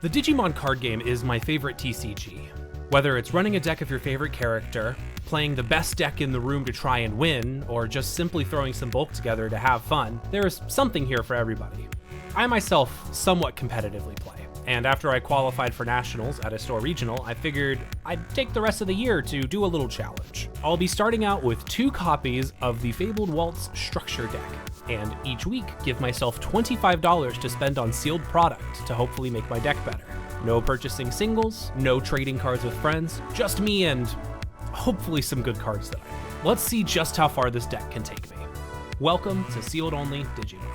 The Digimon card game is my favorite TCG. Whether it's running a deck of your favorite character, playing the best deck in the room to try and win, or just simply throwing some bulk together to have fun, there is something here for everybody. I myself somewhat competitively play, and after I qualified for nationals at a store regional, I figured I'd take the rest of the year to do a little challenge. I'll be starting out with 2 copies of the Fabled Waltz structure deck, and each week give myself $25 to spend on sealed product to hopefully make my deck better. No purchasing singles, no trading cards with friends, just me and hopefully some good cards that I need. Let's see just how far this deck can take me. Welcome to Sealed Only Digimon.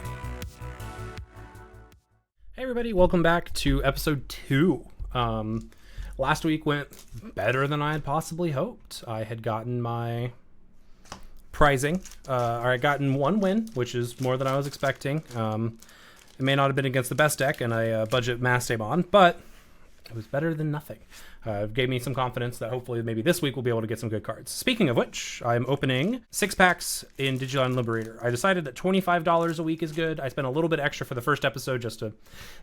Hey everybody, welcome back to episode 2. Last week went better than I had possibly hoped. I had gotten my prizing, I had gotten 1 win, which is more than I was expecting. It may not have been against the best deck and a budget Mastemon, but it was better than nothing. It gave me some confidence that hopefully maybe this week we'll be able to get some good cards. Speaking of which, I'm opening 6 packs in Digimon Liberator. I decided that $25 a week is good. I spent a little bit extra for the first episode just to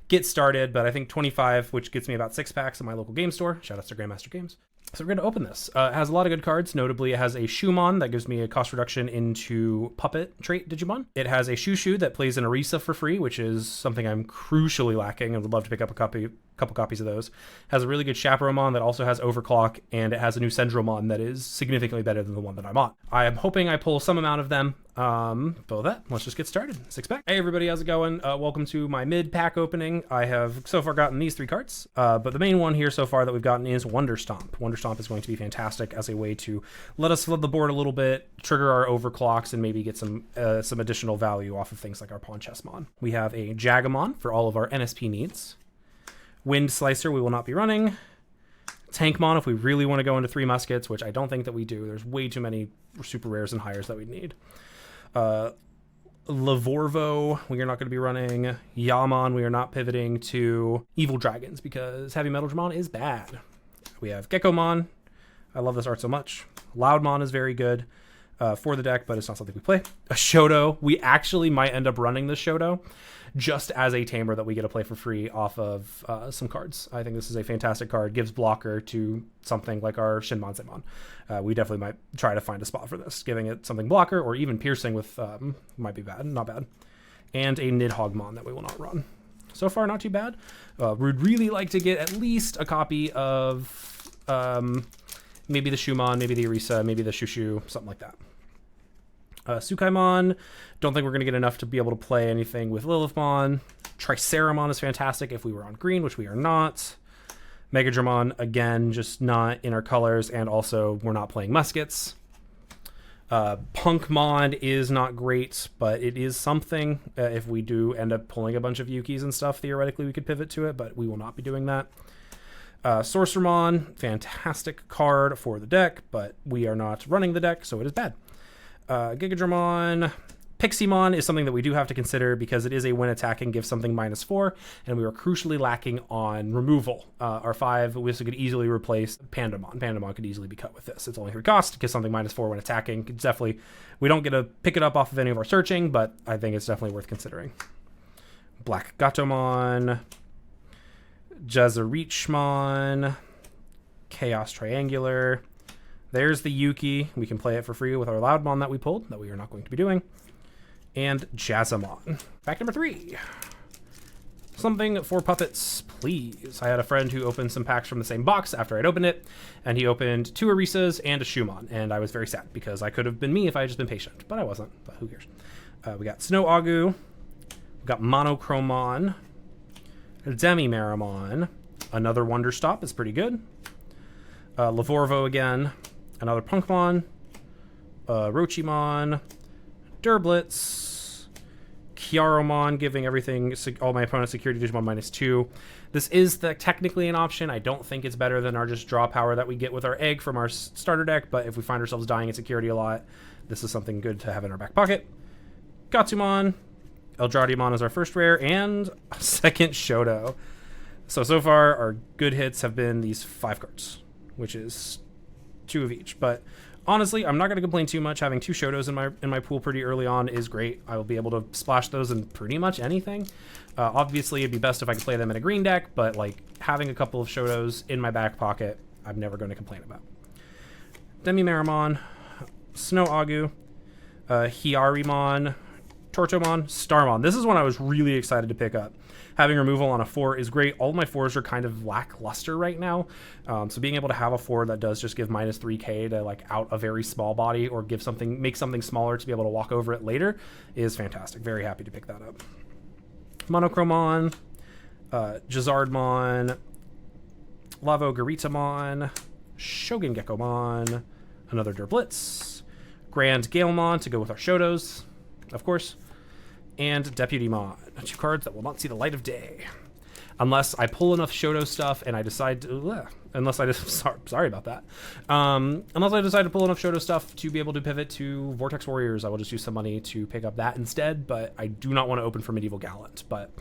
get started, but I think $25, which gets me about 6 packs in my local game store. Shout out to Grandmaster Games. So we're going to open this. It has a lot of good cards. Notably, it has a Shumon that gives me a cost reduction into Puppet trait Digimon. It has a Shushu that plays an Arisa for free, which is something I'm crucially lacking and would love to pick up a couple copies of those. It has a really good Chaperomon that also has Overclock, and it has a new Sendromon that is significantly better than the one that I'm on. I am hoping I pull some amount of them. But with that, let's just get started. 6 pack. Hey everybody, how's it going? Welcome to my mid-pack opening. I have so far gotten these 3 cards, but the main one here so far that we've gotten is Wonder Stomp. Wonder Stomp is going to be fantastic as a way to let us flood the board a little bit, trigger our overclocks, and maybe get some additional value off of things like our Pawn Chessmon. We have a Jagamon for all of our NSP needs. Wind Slicer we will not be running. Tankmon if we really want to go into 3 muskets, which I don't think that we do. There's way too many super rares and hires that we'd need. Lavorvo we are not going to be running. Yaman we are not pivoting to. Evil Dragons because Heavy Metal Dramon is bad. We have Geckomon. I love this art so much. Loudmon is very good for the deck, but it's not something we play. A Shoto. We actually might end up running this Shoto just as a tamer that we get to play for free off of some cards. I think this is a fantastic card. Gives blocker to something like our Shinmonsemon. We definitely might try to find a spot for this. Giving it something blocker or even piercing with might be bad, not bad. And a Nidhoggmon that we will not run. So far, not too bad. We'd really like to get at least a copy of maybe the Shumon, maybe the Arisa, maybe the Shushu, something like that. Tsukaimon, don't think we're going to get enough to be able to play anything with Lilithmon. Triceramon is fantastic if we were on green, which we are not. Megadramon, again, just not in our colors, and also we're not playing muskets. Punkmon is not great, but it is something. If we do end up pulling a bunch of Yukis and stuff, theoretically we could pivot to it, but we will not be doing that. Sorcerermon, fantastic card for the deck, but we are not running the deck, so it is bad. Gigadramon. Pixiemon is something that we do have to consider because it is a when attacking gives something -4, and we are crucially lacking on removal. Our 5 we could easily replace Pandamon. Pandamon could easily be cut with this. It's only 3 cost, gives something -4 when attacking. It's definitely, we don't get to pick it up off of any of our searching, but I think it's definitely worth considering. Black Gatomon. Jazarichmon. Chaos Triangular. There's the Yuki. We can play it for free with our Loudmon that we pulled, that we are not going to be doing. And Jazzamon. Fact number 3. Something for puppets, please. I had a friend who opened some packs from the same box after I'd opened it, and he opened 2 Arisas and a Shumon, and I was very sad because I could have been me if I had just been patient, but I wasn't, but who cares. We got Snow Agu. We got Monochromon. Demimaramon. Another Wonder Stop is pretty good. Lavorvo again. Another Punkmon, Rochimon, Durblitz, Kiaromon, giving everything, all my opponent's security Digimon -2. This is technically an option. I don't think it's better than our just draw power that we get with our egg from our starter deck, but if we find ourselves dying in security a lot, this is something good to have in our back pocket. Gatsumon, Eldradiamon is our first rare, and a second Shoto. So far, our good hits have been these 5 cards, which is 2 of each, but honestly, I'm not going to complain too much. Having 2 Shotos in my pool pretty early on is great. I will be able to splash those in pretty much anything. Obviously, it'd be best if I could play them in a green deck, but like having a couple of Shotos in my back pocket, I'm never going to complain about. Demi-Marimon, Snow Agu, Hyarimon, Tortomon, Starmon. This is one I was really excited to pick up. Having removal on a 4 is great. All of my 4s are kind of lackluster right now. So being able to have a 4 that does just give minus 3k to like out a very small body or make something smaller to be able to walk over it later is fantastic. Very happy to pick that up. Monochromon, Jazardmon, Lavo-Garitamon, Shogun Gekomon, another Durblitz, Grand Galemon to go with our Shotos, of course, and Deputymon. 2 cards that will not see the light of day. Unless I pull enough Shoto stuff and I decide to... sorry about that. Unless I decide to pull enough Shoto stuff to be able to pivot to Vortex Warriors, I will just use some money to pick up that instead, but I do not want to open for Medieval Gallant. But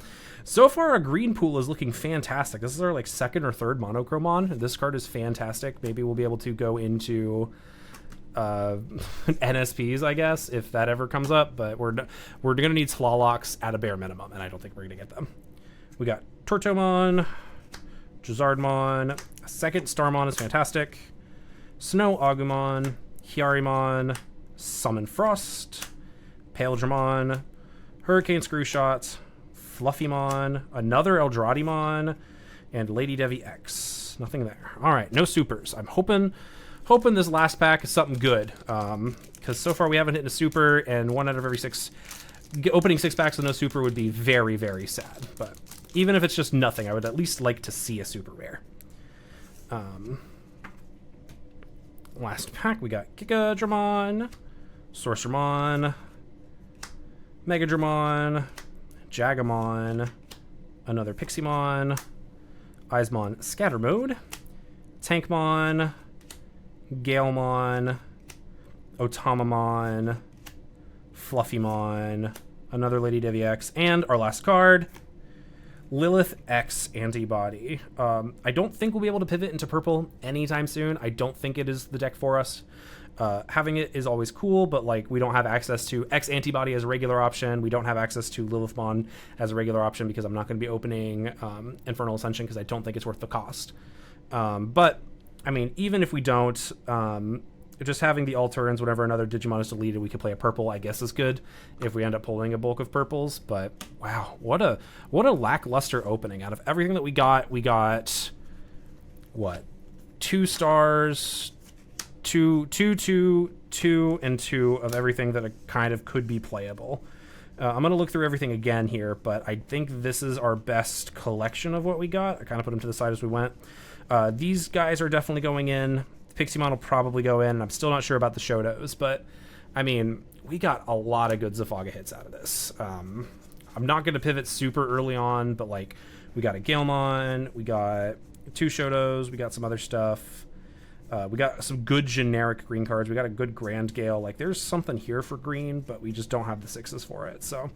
so far, our green pool is looking fantastic. This is our like 2nd or 3rd Monochromon. This card is fantastic. Maybe we'll be able to go into... NSPs, I guess, if that ever comes up, but we're gonna need Slalocs at a bare minimum, and I don't think we're gonna get them. We got Tortomon, Jazardmon, 2nd Starmon is fantastic, Snow Agumon, Hyarimon, Summon Frost, Paledramon, Hurricane Screwshot, Fluffymon, another Eldradimon, and Lady Devi X. Nothing there. All right, no supers. I'm hoping this last pack is something good, because so far we haven't hit a super, and 1 out of every 6 opening 6 packs with no super would be very, very sad. But even if it's just nothing, I would at least like to see a super rare. Last pack, we got Gigadramon, Sorceremon, Megadramon, Jagamon, another Piximon, Eismon Scatter Mode, Tankmon, Galemon, Otamamon, Fluffymon, another Lady Devi X, and our last card, Lilith X Antibody. I don't think we'll be able to pivot into purple anytime soon. I don't think it is the deck for us. Having it is always cool, but like we don't have access to X Antibody as a regular option. We don't have access to Lilithmon as a regular option because I'm not going to be opening Infernal Ascension because I don't think it's worth the cost. But I mean, even if we don't, just having the all turns whenever another Digimon is deleted, we could play a purple, I guess is good if we end up pulling a bulk of purples. But wow, what a lackluster opening. Out of everything that we got what? 2 stars, 2, and 2 of everything that kind of could be playable. I'm going to look through everything again here, but I think this is our best collection of what we got. I kind of put them to the side as we went. These guys are definitely going in. Piximon will probably go in. I'm still not sure about the Shotos, but I mean, we got a lot of good Zafaga hits out of this. I'm not going to pivot super early on, but like we got a Galemon, we got 2 Shotos, we got some other stuff. We got some good generic green cards. We got a good Grand Gale. Like there's something here for green, but we just don't have the 6s for it. So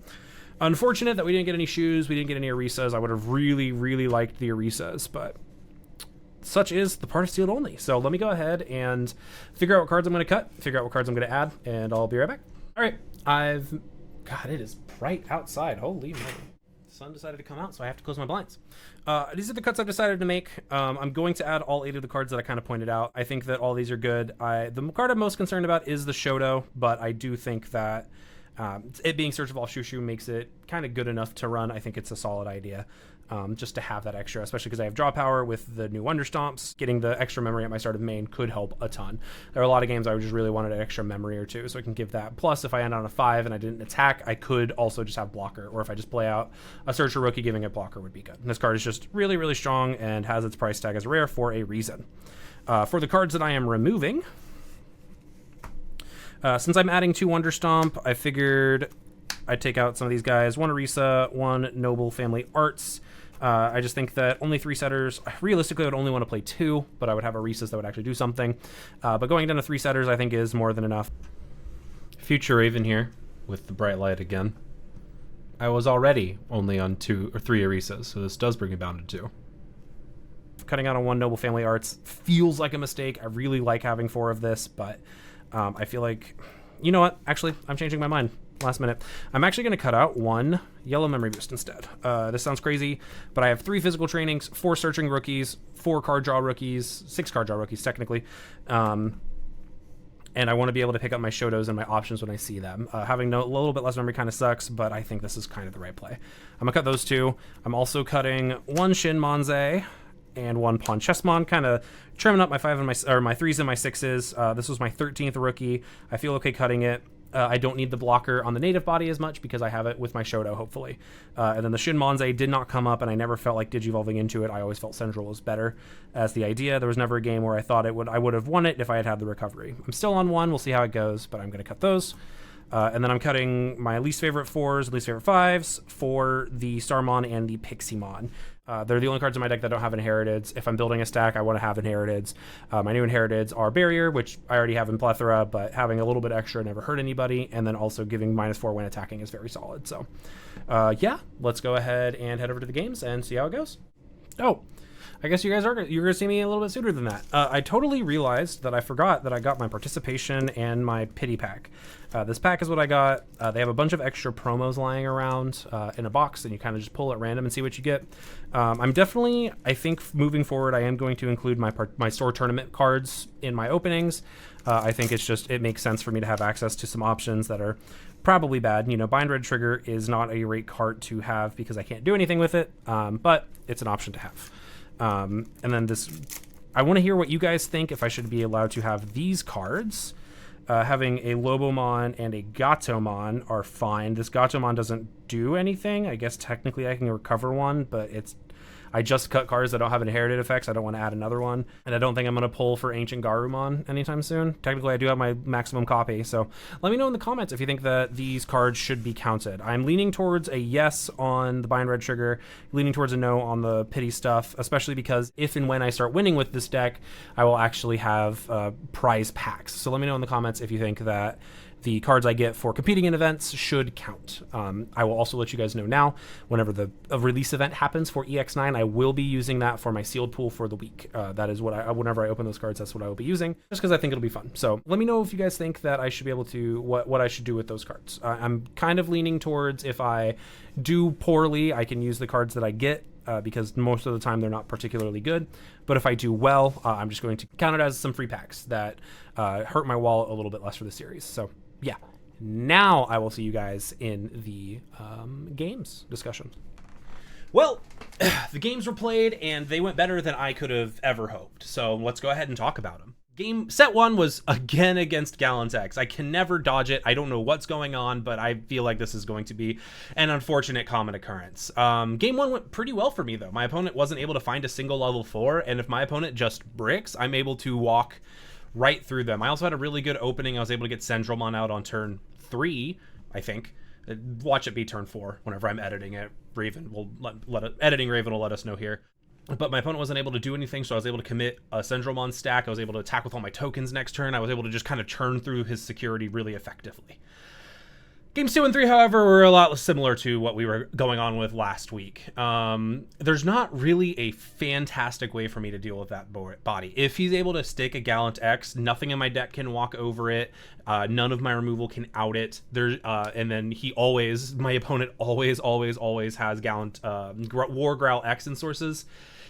unfortunate that we didn't get any shoes. We didn't get any Orisas. I would have really, really liked the Orisas, but such is the part of Sealed Only. So let me go ahead and figure out what cards I'm going to cut, figure out what cards I'm going to add, and I'll be right back. All right, God, it is bright outside. Holy moly. The sun decided to come out, so I have to close my blinds. These are the cuts I've decided to make. I'm going to add all 8 of the cards that I kind of pointed out. I think that all these are good. The card I'm most concerned about is the Shoto, but I do think that it being Search of All Shushu makes it kind of good enough to run. I think it's a solid idea. Just to have that extra, especially because I have draw power with the new Wonder Stomps. Getting the extra memory at my start of main could help a ton. There are a lot of games I just really wanted an extra memory or 2, so I can give that. Plus, if I end on a 5 and I didn't attack, I could also just have blocker, or if I just play out a Searcher Rookie, giving it blocker would be good. And this card is just really, really strong and has its price tag as rare for a reason. For the cards that I am removing, since I'm adding 2 Wonder Stomp, I figured I'd take out some of these guys. 1 Orisa, 1 Noble Family Arts. I just think that only 3 setters, realistically I would only want to play 2, but I would have Orisas that would actually do something. But going down to 3 setters I think is more than enough. Future Raven here with the bright light again. I was already only on 2 or 3 Orisas, so this does bring it down to 2. Cutting out on 1 Noble Family Arts feels like a mistake. I really like having 4 of this, but I feel like, you know what? Actually, I'm changing my mind last minute. I'm actually going to cut out 1 yellow memory boost instead. This sounds crazy, but I have 3 physical trainings, 4 searching rookies, 4 card draw rookies, 6 card draw rookies technically. And I want to be able to pick up my Shotos and my options when I see them. Having a little bit less memory kind of sucks, but I think this is kind of the right play. I'm going to cut those 2. I'm also cutting 1 Shinmonze and 1 Ponchesmon, kind of trimming up my 5 and my 3s and my 6s. This was my 13th rookie. I feel okay cutting it. I don't need the blocker on the native body as much because I have it with my Shoto, hopefully. And then the Shinmonze did not come up, and I never felt like Digivolving into it. I always felt Central was better as the idea. There was never a game where I thought I would have won it if I had the recovery. I'm still on 1. We'll see how it goes, but I'm going to cut those. And then I'm cutting my least favorite 4s, least favorite 5s for the Starmon and the Piximon. They're the only cards in my deck that don't have Inheriteds. If I'm building a stack, I want to have Inheriteds. My new Inheriteds are Barrier, which I already have in Plethora, but having a little bit extra never hurt anybody, and then also giving -4 when attacking is very solid. So, yeah, let's go ahead and head over to the games and see how it goes. Oh, I guess you're going to see me a little bit sooner than that. I totally realized that I forgot that I got my participation and my pity pack. This pack is what I got. They have a bunch of extra promos lying around in a box, and you kind of just pull at random and see what you get. I'm definitely, I think moving forward, I am going to include my store tournament cards in my openings. I think it makes sense for me to have access to some options that are probably bad. You know, Bind Red Trigger is not a great card to have because I can't do anything with it, but it's an option to have. And then I want to hear what you guys think if I should be allowed to have these cards. Having a Lobomon and a Gatomon are fine. This Gatomon doesn't do anything. I guess technically I can recover one, but I just cut cards that don't have inherited effects. I don't want to add another one. And I don't think I'm going to pull for Ancient Garurumon anytime soon. Technically, I do have my maximum copy. So let me know in the comments if you think that these cards should be counted. I'm leaning towards a yes on the Bind Red Trigger, leaning towards a no on the pity stuff, especially because if and when I start winning with this deck, I will actually have prize packs. So let me know in the comments if you think that the cards I get for competing in events should count. I will also let you guys know now, whenever a release event happens for EX9, I will be using that for my sealed pool for the week. That is what whenever I open those cards, that's what I will be using, just because I think it'll be fun. So let me know if you guys think that I should be able to, what I should do with those cards. I'm kind of leaning towards if I do poorly, I can use the cards that I get, because most of the time they're not particularly good. But if I do well, I'm just going to count it as some free packs that hurt my wallet a little bit less for the series. So yeah, now I will see you guys in the games discussion. Well, the games were played and they went better than I could have ever hoped. So let's go ahead and talk about them. Set 1 was again against Galantex. I can never dodge it. I don't know what's going on, but I feel like this is going to be an unfortunate common occurrence. Game 1 went pretty well for me, though. My opponent wasn't able to find a single level 4, and if my opponent just bricks, I'm able to walk right through them. I also had a really good opening. I was able to get Centralmon out on turn 3, I think. Watch it be turn 4 whenever I'm editing it. Raven will editing Raven will let us know here. But my opponent wasn't able to do anything, so I was able to commit a Centralmon stack. I was able to attack with all my tokens next turn. I was able to just kind of churn through his security really effectively. Games 2 and 3, however, were a lot similar to what we were going on with last week. There's not really a fantastic way for me to deal with that body. If he's able to stick a Gallant X, nothing in my deck can walk over it. None of my removal can out it. And then my opponent always has Gallant War Growl X in sources.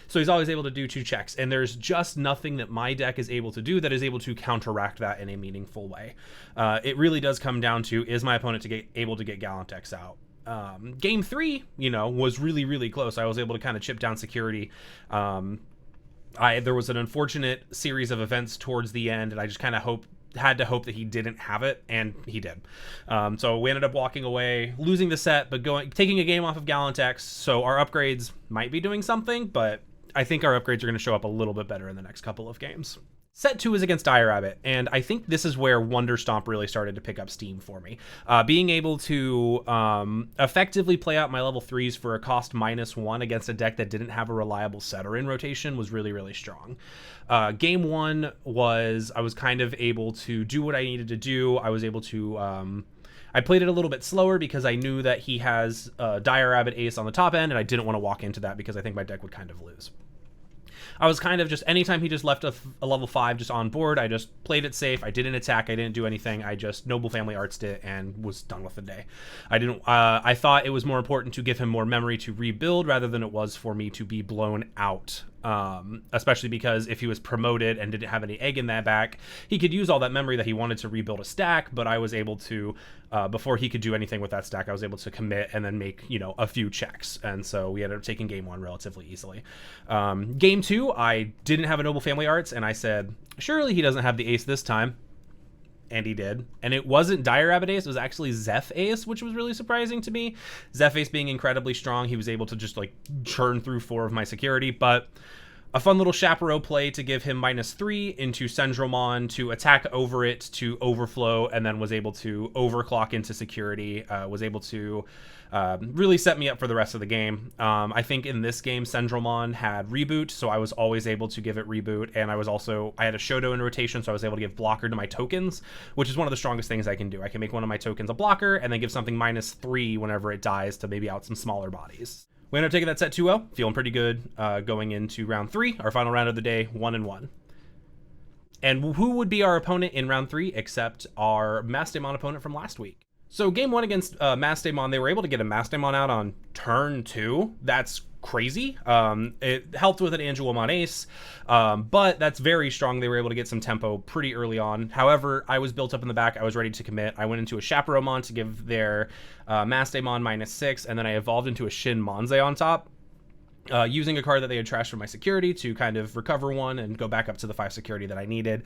So he's always able to do 2 checks, and there's just nothing that my deck is able to do that is able to counteract that in a meaningful way. It really does come down to, is my opponent able to get Gallant X out? Game 3, was really, really close. I was able to kind of chip down security. There was an unfortunate series of events towards the end, and I just kind of had to hope that he didn't have it, and he did. So we ended up walking away, losing the set, but taking a game off of Gallant X. So our upgrades might be doing something, but I think our upgrades are going to show up a little bit better in the next couple of games. Set 2 is against Dire Rabbit, and I think this is where Wonder Stomp really started to pick up steam for me. Being able to effectively play out my level 3s for a cost -1 against a deck that didn't have a reliable setter in rotation was really, really strong. Game 1 I was kind of able to do what I needed to do. I was able to... I played it a little bit slower because I knew that he has Dire Rabbit Ace on the top end, and I didn't want to walk into that because I think my deck would kind of lose. I was kind of just, anytime he just left a level 5 just on board, I just played it safe. I didn't attack. I didn't do anything. I just Noble Family Artsed it and was done with the day. I thought it was more important to give him more memory to rebuild rather than it was for me to be blown out. Especially because if he was promoted and didn't have any egg in that back, he could use all that memory that he wanted to rebuild a stack, but I was able to, before he could do anything with that stack, I was able to commit and then make, a few checks. And so we ended up taking game 1 relatively easily. Game 2, I didn't have a Noble Family Arts, and I said, surely he doesn't have the ace this time. And he did. And it wasn't Dire Rabbit Ace, it was actually Zeph Ace, which was really surprising to me. Zeph Ace being incredibly strong, he was able to just churn through 4 of my security, but a fun little chaperone play to give him -3 into Sendromon to attack over it to overflow, and then was able to overclock into security, was able to really set me up for the rest of the game. I think in this game, Sendromon had reboot, so I was always able to give it reboot, and I had a Shoto in rotation, so I was able to give blocker to my tokens, which is one of the strongest things I can do. I can make one of my tokens a blocker, and then give something -3 whenever it dies to maybe out some smaller bodies. We ended up taking that set 2-0, feeling pretty good going into round 3, our final round of the day, 1-1. And who would be our opponent in round 3 except our Mastemon opponent from last week? So game 1 against Mastemon, they were able to get a Mastemon out on turn 2. That's crazy. It helped with an Angelomon Ace, but that's very strong. They were able to get some tempo pretty early on. However, I was built up in the back. I was ready to commit. I went into a Chaperomon to give their Mastemon -6, and then I evolved into a Shin Monze on top, using a card that they had trashed from my security to kind of recover 1 and go back up to the 5 security that I needed.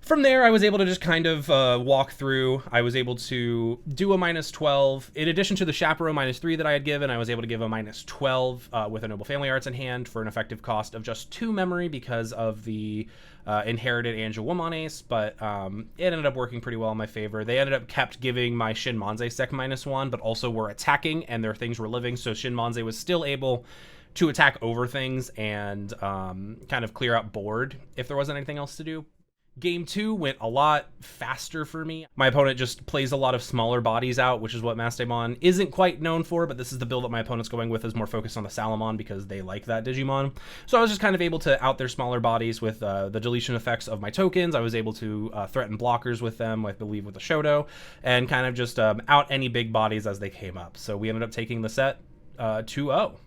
From there, I was able to just kind of walk through. I was able to do a -12. In addition to the Chaperone -3 that I had given, I was able to give a -12 with a Noble Family Arts in hand for an effective cost of just 2 memory because of the inherited Angelomon Ace, but it ended up working pretty well in my favor. They ended up kept giving my Shin Monze sec -1, but also were attacking, and their things were living, so Shin Monze was still able to attack over things and kind of clear out board if there wasn't anything else to do. Game 2 went a lot faster for me. My opponent just plays a lot of smaller bodies out, which is what Mastemon isn't quite known for, but this is the build that my opponent's going with, is more focused on the Salamon because they like that Digimon. So I was just kind of able to out their smaller bodies with the deletion effects of my tokens. I was able to threaten blockers with them, I believe with the Shoto, and kind of just out any big bodies as they came up. So we ended up taking the set 2-0.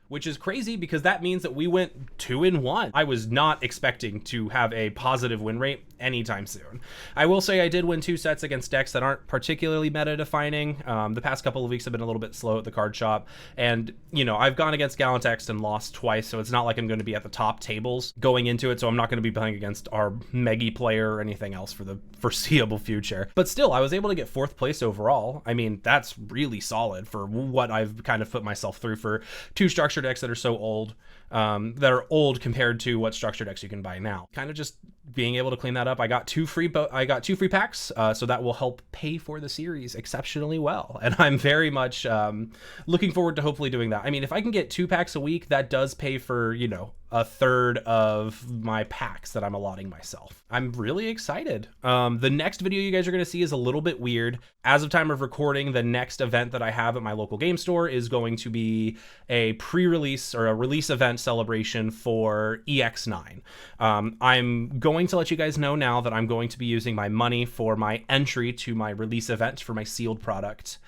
Which is crazy because that means that we went 2-1. I was not expecting to have a positive win rate anytime soon. I will say I did win 2 sets against decks that aren't particularly meta defining. The past couple of weeks have been a little bit slow at the card shop, and I've gone against Galantex and lost twice, so it's not like I'm going to be at the top tables going into it, so I'm not going to be playing against our Megi player or anything else for the foreseeable future. But still, I was able to get 4th place overall. I mean, that's really solid for what I've kind of put myself through for 2 structure decks that are so old, that are old compared to what structure decks you can buy now. Kind of just being able to clean that up. I got 2 free packs, so that will help pay for the series exceptionally well, and I'm very much looking forward to hopefully doing that. I mean, if I can get 2 packs a week, that does pay for a third of my packs that I'm allotting myself. I'm really excited. The next video you guys are going to see is a little bit weird. As of time of recording, the next event that I have at my local game store is going to be a pre-release or a release event celebration for EX9. I'm going to let you guys know now that I'm going to be using my money for my entry to my release event for my sealed product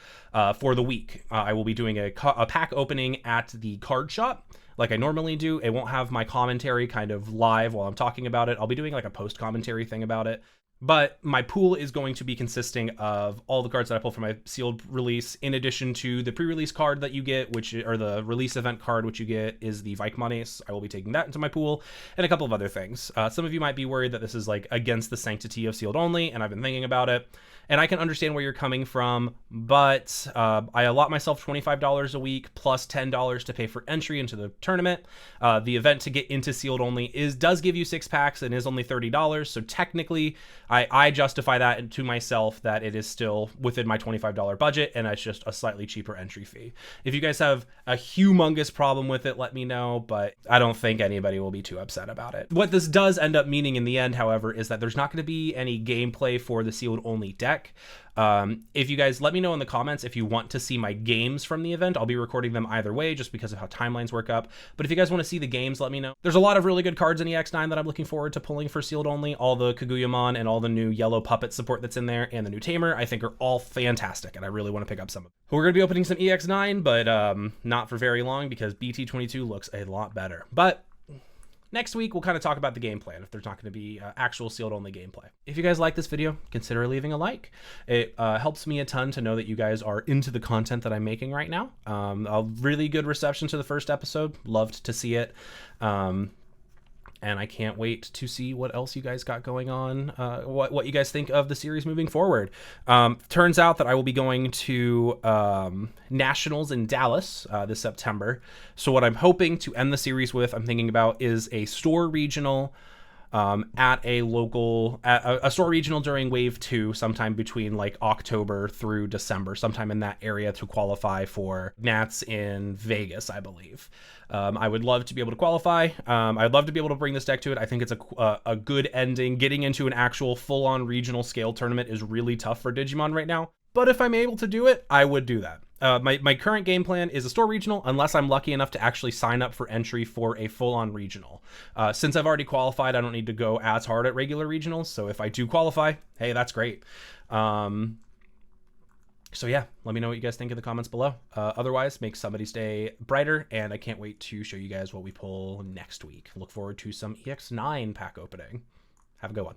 for the week. I will be doing a pack opening at the card shop like I normally do. It won't have my commentary kind of live while I'm talking about it. I'll be doing like a post commentary thing about it. But my pool is going to be consisting of all the cards that I pull from my sealed release, in addition to the pre-release card that you get, or the release event card, which you get is the Vikemon Ace. I will be taking that into my pool, and a couple of other things. Some of you might be worried that this is like against the sanctity of sealed only, and I've been thinking about it. And I can understand where you're coming from, but I allot myself $25 a week plus $10 to pay for entry into the tournament. The event to get into sealed only does give you 6 packs and is only $30. So technically, I justify that to myself that it is still within my $25 budget, and it's just a slightly cheaper entry fee. If you guys have a humongous problem with it, let me know, but I don't think anybody will be too upset about it. What this does end up meaning in the end, however, is that there's not going to be any gameplay for the sealed only deck. If you guys let me know in the comments if you want to see my games from the event. I'll be recording them either way just because of how timelines work up. But if you guys want to see the games, let me know. There's a lot of really good cards in EX9 that I'm looking forward to pulling for sealed only. All the Kaguyamon and all the new yellow puppet support that's in there and the new Tamer, I think are all fantastic, and I really want to pick up some of them. We're going to be opening some EX9, but not for very long because BT22 looks a lot better. But next week, we'll kind of talk about the game plan if there's not going to be actual sealed only gameplay. If you guys like this video, consider leaving a like. It helps me a ton to know that you guys are into the content that I'm making right now. A really good reception to the first episode. Loved to see it. And I can't wait to see what else you guys got going on, what you guys think of the series moving forward. Turns out that I will be going to Nationals in Dallas this September. So what I'm hoping to end the series with, I'm thinking about, is a store regional at a store regional during Wave 2, sometime between like October through December, sometime in that area to qualify for Nats in Vegas, I believe. I would love to be able to qualify. I'd love to be able to bring this deck to it. I think it's a good ending. Getting into an actual full-on regional scale tournament is really tough for Digimon right now. But if I'm able to do it, I would do that. My current game plan is a store regional, unless I'm lucky enough to actually sign up for entry for a full-on regional. Since I've already qualified, I don't need to go as hard at regular regionals. So if I do qualify, hey, that's great. So yeah, let me know what you guys think in the comments below. Otherwise, make somebody's day brighter, and I can't wait to show you guys what we pull next week. Look forward to some EX9 pack opening. Have a good one.